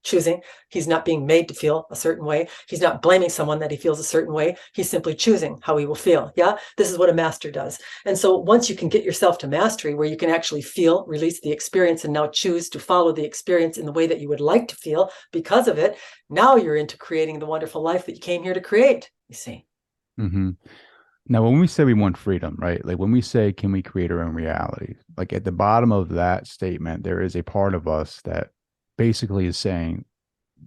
[SPEAKER 1] he's not being made to feel a certain way. He's not blaming someone that he feels a certain way. He's simply choosing how he will feel. Yeah, this is what a master does. And so once you can get yourself to mastery, where you can actually feel, release the experience, and now choose to follow the experience in the way that you would like to feel because of it, now you're into creating the wonderful life that you came here to create, you see.
[SPEAKER 2] Mm-hmm. Now, when we say we want freedom, right? Like when we say, can we create our own reality? Like at the bottom of that statement, there is a part of us that basically is saying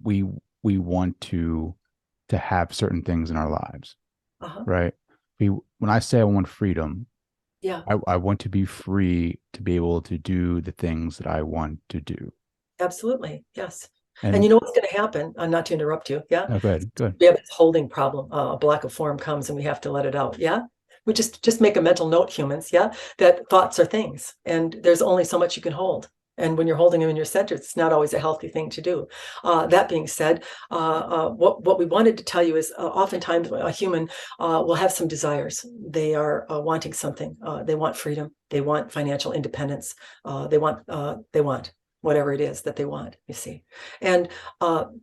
[SPEAKER 2] we want to have certain things in our lives, right? When I say I want freedom,
[SPEAKER 1] yeah,
[SPEAKER 2] I want to be free to be able to do the things that I want to do.
[SPEAKER 1] Absolutely, yes. And
[SPEAKER 2] And
[SPEAKER 1] you know what's going to happen? Not to interrupt you. Yeah.
[SPEAKER 2] oh, good.
[SPEAKER 1] We have this holding problem. A block of form comes and we have to let it out. Yeah. We just make a mental note, humans. Yeah. That thoughts are things and there's only so much you can hold. And when you're holding them in your center, it's not always a healthy thing to do. That being said, what we wanted to tell you is oftentimes a human will have some desires. They are wanting something. They want freedom. They want financial independence. They want. whatever it is that they want, you see. And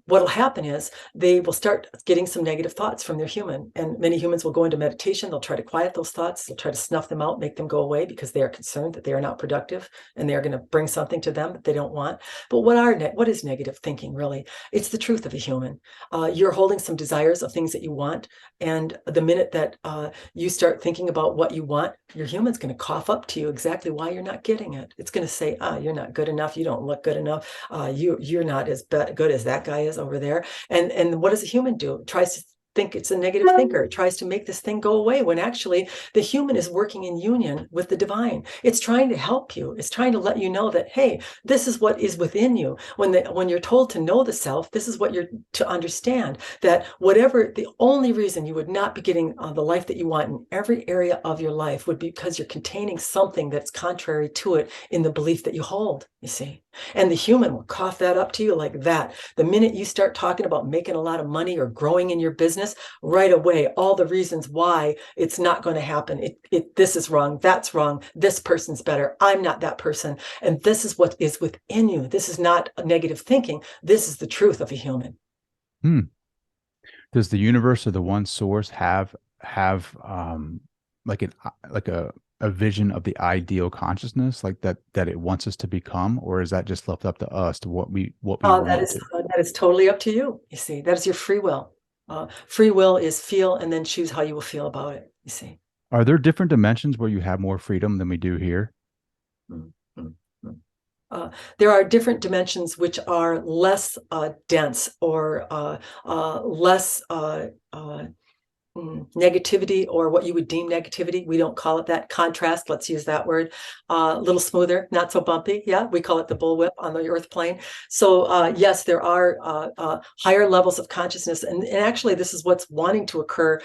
[SPEAKER 1] what'll happen is they will start getting some negative thoughts from their human. And many humans will go into meditation. They'll try to quiet those thoughts. They'll try to snuff them out, make them go away because they are concerned that they are not productive and they're going to bring something to them that they don't want. But what is negative thinking, really? It's the truth of a human. You're holding some desires of things that you want. And the minute that you start thinking about what you want, your human's going to cough up to you exactly why you're not getting it. It's going to say, you're not good enough. You don't look good enough. You're not as good as that guy is over there. And what does a human do? It tries to think it's a negative thinker. It tries to make this thing go away when actually the human is working in union with the divine. It's trying to help you. It's trying to let you know that, hey, this is what is within you. When you're told to know the self, this is what you're to understand, that whatever the only reason you would not be getting the life that you want in every area of your life would be because you're containing something that's contrary to it in the belief that you hold, you see. And the human will cough that up to you like that. The minute you start talking about making a lot of money or growing in your business, right away, all the reasons why it's not going to happen. This is wrong. That's wrong. This person's better. I'm not that person. And this is what is within you. This is not a negative thinking. This is the truth of a human.
[SPEAKER 2] Does the universe or the one source have like a vision of the ideal consciousness, like that it wants us to become, or is that just left up to us to what we want to?
[SPEAKER 1] That is totally up to you. You see, that is your free will. Free will is feel and then choose how you will feel about it. You see.
[SPEAKER 2] Are there different dimensions where you have more freedom than we do here?
[SPEAKER 1] There are different dimensions which are less dense or less negativity, or what you would deem negativity. We don't call it that. Contrast, let's use that word. A little smoother, not so bumpy. Yeah, we call it the bullwhip on the earth plane. So yes, there are higher levels of consciousness. And actually, this is what's wanting to occur.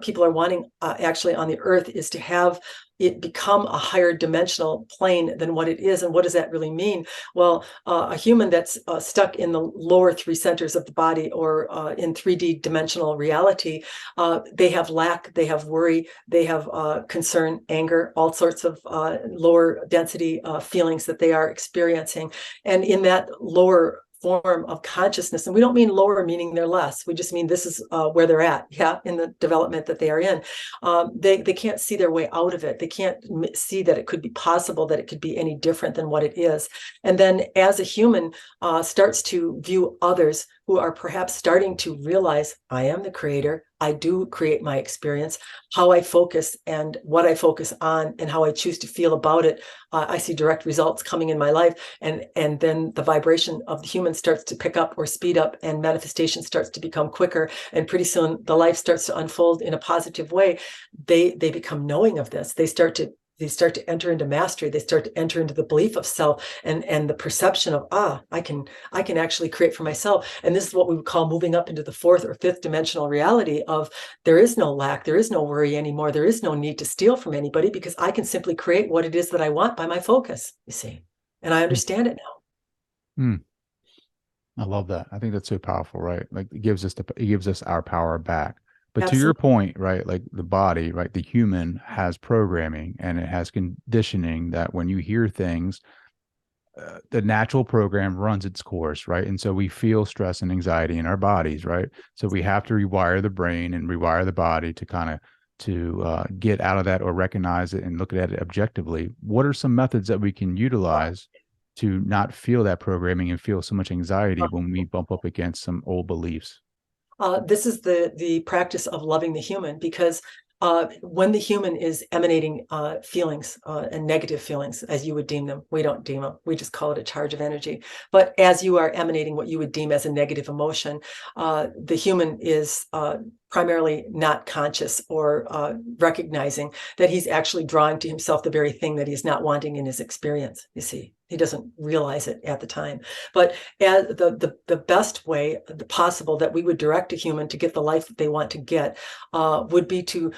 [SPEAKER 1] People are wanting actually on the earth is to have it become a higher dimensional plane than what it is. And what does that really mean? Well, a human that's stuck in the lower three centers of the body, or in 3D dimensional reality, they have lack, they have worry, they have concern, anger, all sorts of lower density feelings that they are experiencing. And in that lower form of consciousness, and we don't mean lower meaning they're less, we just mean this is where they're at, in the development that they are in. They can't see their way out of it. They can't see that it could be possible, that it could be any different than what it is. And then as a human starts to view others who are perhaps starting to realize, I am the creator, I do create my experience, how I focus and what I focus on and how I choose to feel about it, I see direct results coming in my life. And then the vibration of the human starts to pick up or speed up, and manifestation starts to become quicker. And pretty soon the life starts to unfold in a positive way. They become knowing of this. They start to enter into mastery. They start to enter into the belief of self and the perception of, I can actually create for myself. And this is what we would call moving up into the fourth or fifth dimensional reality of, there is no lack, there is no worry anymore. There is no need to steal from anybody, because I can simply create what it is that I want by my focus, you see. And I understand it now.
[SPEAKER 2] I love that. I think that's so powerful, right? Like it gives us our power back. But
[SPEAKER 1] Absolutely.
[SPEAKER 2] to your point, right, like the body, right, the human has programming and it has conditioning that when you hear things, the natural program runs its course, right? And so we feel stress and anxiety in our bodies, right? So we have to rewire the brain and rewire the body to kind of get out of that, or recognize it and look at it objectively. What are some methods that we can utilize to not feel that programming and feel so much anxiety when we bump up against some old beliefs?
[SPEAKER 1] This is the practice of loving the human, because when the human is emanating feelings and negative feelings, as you would deem them, we don't deem them, we just call it a charge of energy. But as you are emanating what you would deem as a negative emotion, the human is primarily not conscious or recognizing that he's actually drawing to himself the very thing that he's not wanting in his experience, you see. He doesn't realize it at the time. But as the best way possible that we would direct a human to get the life that they want to get would be to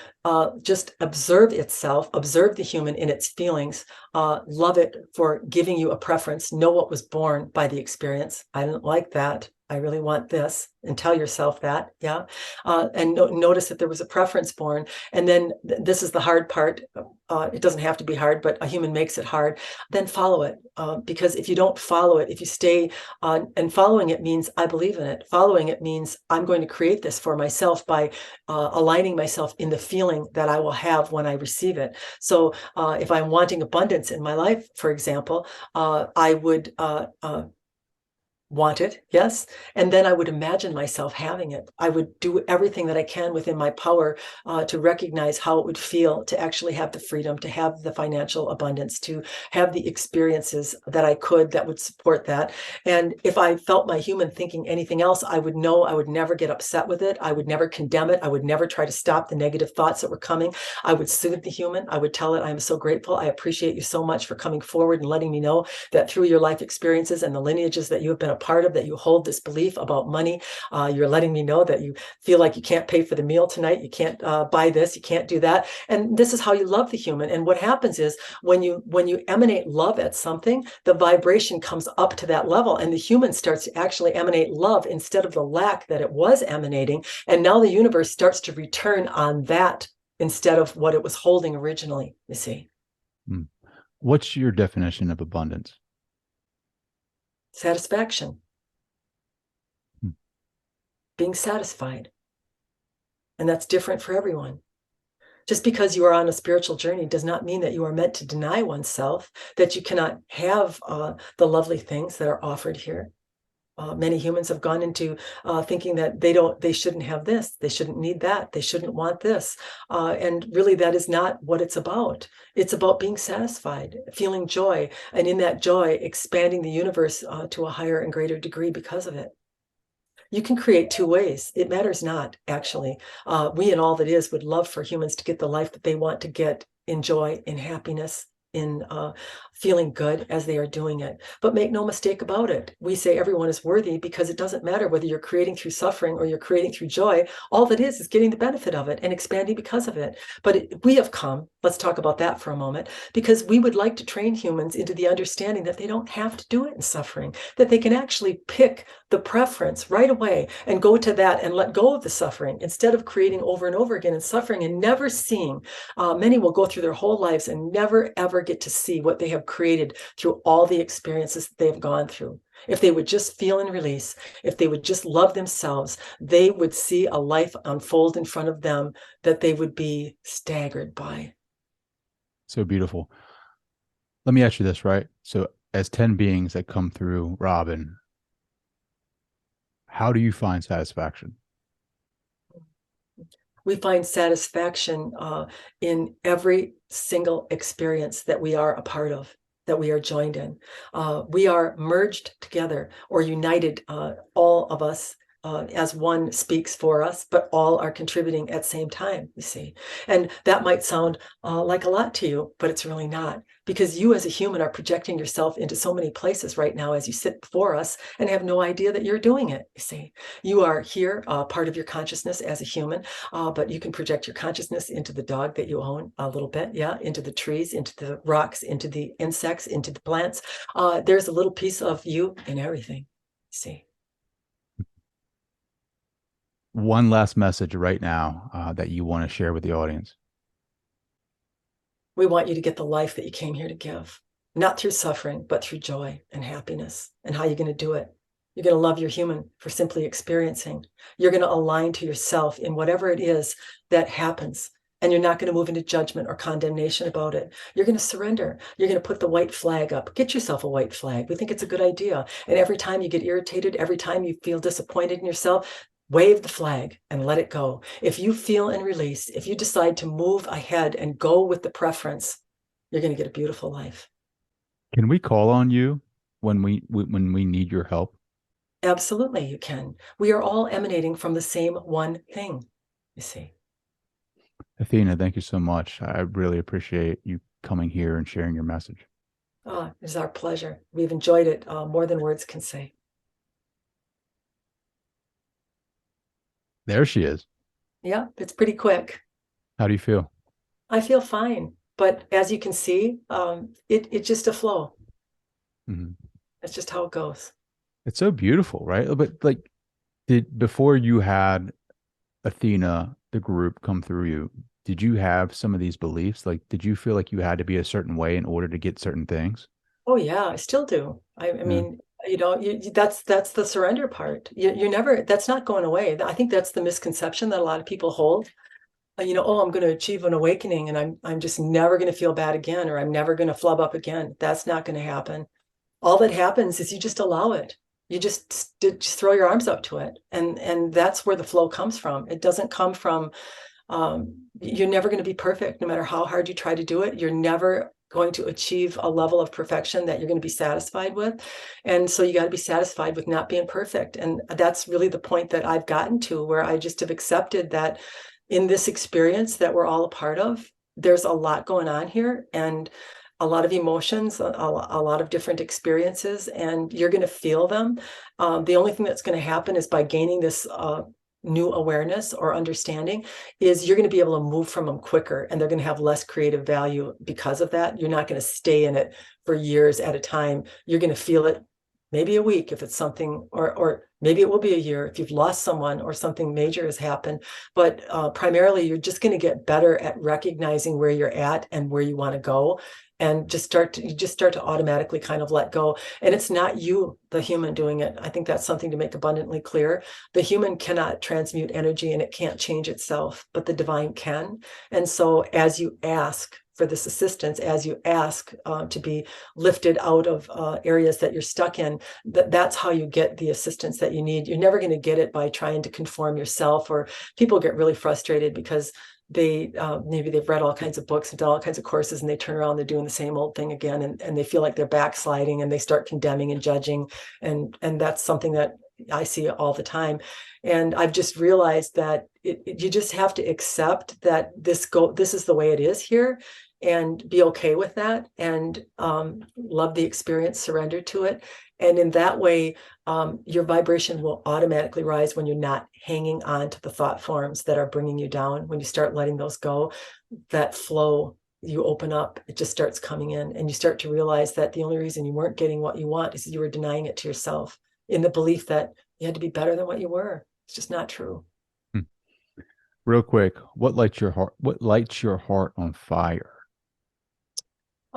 [SPEAKER 1] just observe itself, observe the human in its feelings, love it for giving you a preference, know what was born by the experience. I didn't like that. I really want this, and tell yourself that, yeah. And notice that there was a preference born. And then this is the hard part. It doesn't have to be hard, but a human makes it hard. Then follow it. Because if you don't follow it, if you stay and following it means I believe in it. Following it means I'm going to create this for myself by aligning myself in the feeling that I will have when I receive it. So if I'm wanting abundance in my life, for example, I would want it, yes. And then I would imagine myself having it. I would do everything that I can within my power to recognize how it would feel to actually have the freedom, to have the financial abundance, to have the experiences that I could that would support that. And if I felt my human thinking anything else, I would know I would never get upset with it. I would never condemn it. I would never try to stop the negative thoughts that were coming. I would soothe the human. I would tell it, I am so grateful. I appreciate you so much for coming forward and letting me know that through your life experiences and the lineages that you have been a part of, that you hold this belief about money. You're letting me know that you feel like you can't pay for the meal tonight. You can't buy this. You can't do that. And this is how you love the human. And what happens is when you emanate love at something, the vibration comes up to that level, and the human starts to actually emanate love instead of the lack that it was emanating. And now the universe starts to return on that instead of what it was holding originally, you see.
[SPEAKER 2] What's your definition of abundance?
[SPEAKER 1] Satisfaction. Being satisfied. And that's different for everyone. Just because you are on a spiritual journey does not mean that you are meant to deny oneself, that you cannot have the lovely things that are offered here. Many humans have gone into thinking that they shouldn't have this, they shouldn't need that, they shouldn't want this. And really that is not what it's about. It's about being satisfied, feeling joy, and in that joy, expanding the universe to a higher and greater degree because of it. You can create two ways. It matters not, actually. We and all that is would love for humans to get the life that they want to get in joy, in happiness, in feeling good as they are doing it. But make no mistake about it. We say everyone is worthy because it doesn't matter whether you're creating through suffering or you're creating through joy. All that is getting the benefit of it and expanding because of it. But we have come, let's talk about that for a moment, because we would like to train humans into the understanding that they don't have to do it in suffering, that they can actually pick the preference right away and go to that and let go of the suffering instead of creating over and over again in suffering and never seeing. Many will go through their whole lives and never, ever get to see what they have created through all the experiences that they've gone through. If they would just feel and release, if they would just love themselves, they would see a life unfold in front of them that they would be staggered by.
[SPEAKER 2] So beautiful. Let me ask you this, right? So as 10 beings that come through Robin, how do you find satisfaction?
[SPEAKER 1] We find satisfaction in every single experience that we are a part of, that we are joined in. We are merged together or united, all of us, as one speaks for us, but all are contributing at the same time, you see. And that might sound like a lot to you, but it's really not, because you as a human are projecting yourself into so many places right now as you sit before us and have no idea that you're doing it, you see. You are here, part of your consciousness as a human, but you can project your consciousness into the dog that you own a little bit, yeah, into the trees, into the rocks, into the insects, into the plants. There's a little piece of you in everything, see.
[SPEAKER 2] One last message right now that you want to share with the audience.
[SPEAKER 1] We want you to get the life that you came here to give, not through suffering, but through joy and happiness. And how you're going to do it? You're going to love your human for simply experiencing. You're going to align to yourself in whatever it is that happens. And you're not going to move into judgment or condemnation about it. You're going to surrender. You're going to put the white flag up. Get yourself a white flag. We think it's a good idea. And every time you get irritated, every time you feel disappointed in yourself, wave the flag and let it go. If you feel and release, if you decide to move ahead and go with the preference, you're going to get a beautiful life.
[SPEAKER 2] Can we call on you when we need your help?
[SPEAKER 1] Absolutely, you can. We are all emanating from the same one thing, you see.
[SPEAKER 2] Athena, thank you so much. I really appreciate you coming here and sharing your message.
[SPEAKER 1] Oh, it's our pleasure. We've enjoyed it more than words can say.
[SPEAKER 2] There she is.
[SPEAKER 1] Yeah, it's pretty quick.
[SPEAKER 2] How do you feel?
[SPEAKER 1] I feel fine, but as you can see, it's just a flow.
[SPEAKER 2] Mm-hmm.
[SPEAKER 1] That's just how it goes.
[SPEAKER 2] It's so beautiful, right? But like, did before you had Athena, the group, come through you, did you have some of these beliefs? Like, did you feel like you had to be a certain way in order to get certain things?
[SPEAKER 1] Oh yeah, I still do. I
[SPEAKER 2] Yeah.
[SPEAKER 1] mean, that's the surrender part. You're never, that's not going away. I think that's the misconception that a lot of people hold. Oh, I'm going to achieve an awakening and I'm just never going to feel bad again, or I'm never going to flub up again. That's not going to happen. All that happens is you just allow it. You just throw your arms up to it, and that's where the flow comes from. It doesn't come from you're never going to be perfect. No matter how hard you try to do it, you're never going to achieve a level of perfection that you're going to be satisfied with. And so you got to be satisfied with not being perfect. And that's really the point that I've gotten to, where I just have accepted that in this experience that we're all a part of, there's a lot going on here, and a lot of emotions, a lot of different experiences, and you're going to feel them. The only thing that's going to happen is by gaining this new awareness or understanding, is you're going to be able to move from them quicker, and they're going to have less creative value because of that. You're not going to stay in it for years at a time. You're going to feel it maybe a week if it's something, or maybe it will be a year if you've lost someone or something major has happened. But primarily, you're just going to get better at recognizing where you're at and where you want to go, and you just start to automatically kind of let go. And it's not you, the human, doing it. I think that's something to make abundantly clear. The human cannot transmute energy and it can't change itself, but the divine can. And so as you ask for this assistance, as you ask to be lifted out of areas that you're stuck in, that's how you get the assistance that you need. You're never going to get it by trying to conform yourself. Or people get really frustrated because maybe they've read all kinds of books and done all kinds of courses, and they turn around, they're doing the same old thing again, and they feel like they're backsliding, and they start condemning and judging, and that's something that I see all the time. And I've just realized that you just have to accept that this is the way it is here, and be okay with that, and love the experience, surrender to it. And in that way, your vibration will automatically rise when you're not hanging on to the thought forms that are bringing you down. When you start letting those go, that flow, you open up, it just starts coming in, and you start to realize that the only reason you weren't getting what you want is you were denying it to yourself in the belief that you had to be better than what you were. It's just not true.
[SPEAKER 2] Hmm. Real quick, what lights your heart on fire?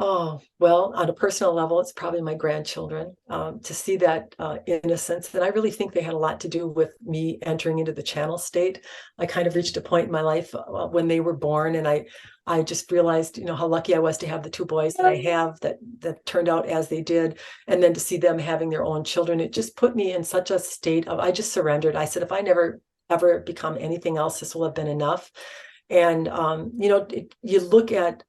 [SPEAKER 1] Oh, well, on a personal level, it's probably my grandchildren, to see that innocence. And I really think they had a lot to do with me entering into the channel state. I kind of reached a point in my life when they were born, and I just realized, how lucky I was to have the two boys that I have, that turned out as they did. And then to see them having their own children, it just put me in such a state of, I just surrendered. I said, if I never ever become anything else, this will have been enough. And, you look at,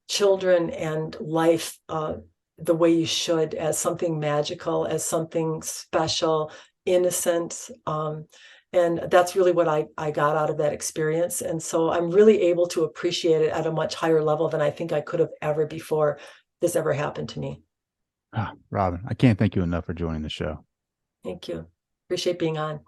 [SPEAKER 1] children and life the way you should, as something magical, as something special, innocent. And that's really what I got out of that experience. And so I'm really able to appreciate it at a much higher level than I think I could have ever before this ever happened to me.
[SPEAKER 2] Ah, Robin, I can't thank you enough for joining the show.
[SPEAKER 1] Thank you. Appreciate being on.